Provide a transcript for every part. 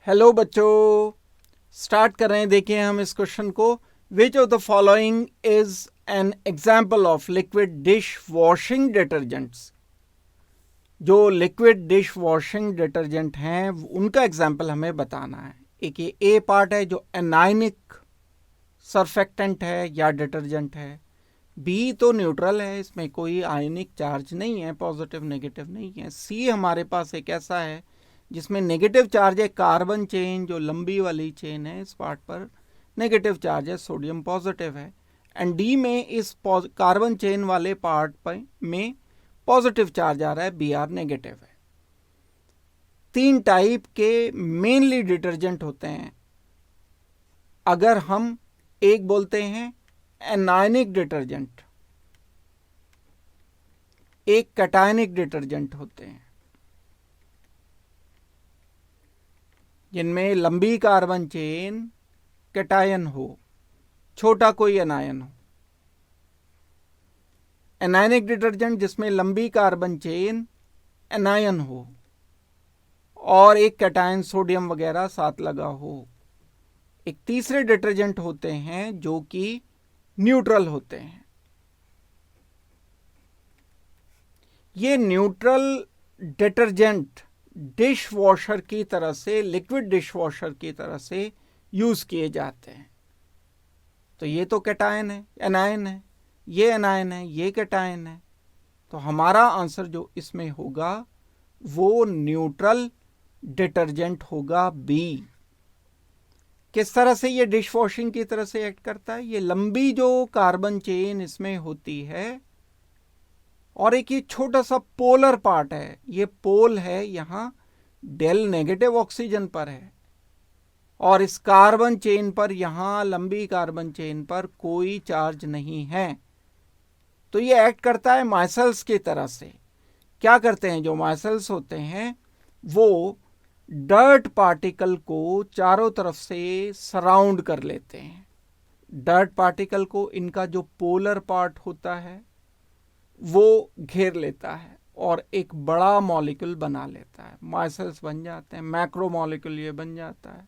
Hello बच्चों, start कर रहे हैं। देखिए हम इस क्वेश्चन को, which of the following is an example of liquid dish washing detergents. जो लिक्विड डिश वॉशिंग डिटर्जेंट हैं उनका एग्जाम्पल हमें बताना है। एक ये ए पार्ट है जो एनायनिक सरफेक्टेंट है या डिटर्जेंट है। बी तो न्यूट्रल है, इसमें कोई आयनिक चार्ज नहीं है, पॉजिटिव नेगेटिव नहीं है। सी हमारे पास एक ऐसा है जिसमें नेगेटिव चार्ज है, कार्बन चेन जो लंबी वाली चेन है इस पार्ट पर नेगेटिव चार्ज है, सोडियम पॉजिटिव है। एंड डी में इस कार्बन चेन वाले पार्ट पर में पॉजिटिव चार्ज आ रहा है, बी आर नेगेटिव है। तीन टाइप के मेनली डिटर्जेंट होते हैं। अगर हम एक बोलते हैं एनायनिक डिटर्जेंट, एक कैटायनिक डिटर्जेंट होते हैं जिनमें लंबी कार्बन चेन कैटायन हो, छोटा कोई एनायन हो। एनायनिक डिटर्जेंट जिसमें लंबी कार्बन चेन एनायन हो और एक कैटायन सोडियम वगैरह साथ लगा हो। एक तीसरे डिटर्जेंट होते हैं जो कि न्यूट्रल होते हैं। ये न्यूट्रल डिटर्जेंट डिश वॉशर की तरह से, लिक्विड डिश वॉशर की तरह से यूज किए जाते हैं। तो ये तो कैटायन है, एनायन है, ये एनायन है, ये कैटायन है। तो हमारा आंसर जो इसमें होगा वो न्यूट्रल डिटर्जेंट होगा, बी। किस तरह से ये डिश वॉशिंग की तरह से एक्ट करता है? ये लंबी जो कार्बन चेन इसमें होती है और एक ये छोटा सा पोलर पार्ट है, ये पोल है, यहां डेल नेगेटिव ऑक्सीजन पर है और इस कार्बन चेन पर, यहां लंबी कार्बन चेन पर कोई चार्ज नहीं है। तो ये एक्ट करता है माइसेल्स की तरह से। क्या करते हैं जो माइसेल्स होते हैं, वो डर्ट पार्टिकल को चारों तरफ से सराउंड कर लेते हैं। डर्ट पार्टिकल को इनका जो पोलर पार्ट होता है वो घेर लेता है और एक बड़ा मॉलिक्यूल बना लेता है, माइसेल्स बन जाते हैं, मैक्रो मॉलिक्यूल ये बन जाता है।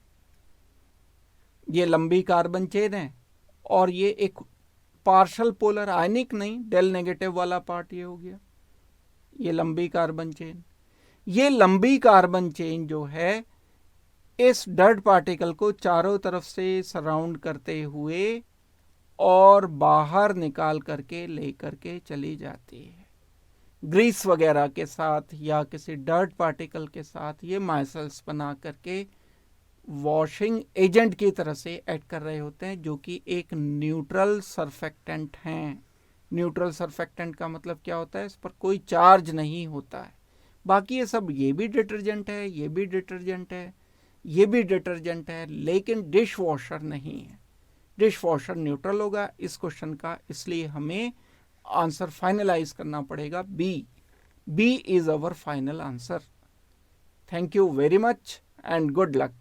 ये लंबी कार्बन चेन है और ये एक पार्शल पोलर, आयनिक नहीं, डेल नेगेटिव वाला पार्ट ये हो गया, ये लंबी कार्बन चेन। ये लंबी कार्बन चेन जो है इस डर्ट पार्टिकल को चारों तरफ से सराउंड करते हुए और बाहर निकाल करके ले करके चली जाती है। ग्रीस वगैरह के साथ या किसी डर्ट पार्टिकल के साथ ये माइसेल्स बना करके वॉशिंग एजेंट की तरह से एक्ट कर रहे होते हैं, जो कि एक न्यूट्रल सरफेक्टेंट हैं। न्यूट्रल सरफेक्टेंट का मतलब क्या होता है? इस पर कोई चार्ज नहीं होता है। बाकी ये सब, ये भी डिटर्जेंट है, ये भी डिटर्जेंट है, ये भी डिटर्जेंट है, लेकिन डिश वॉशर नहीं है। डिश वॉशर न्यूट्रल होगा इस क्वेश्चन का, इसलिए हमें आंसर फाइनलाइज करना पड़ेगा, B. B is our final answer. Thank you very much and good luck.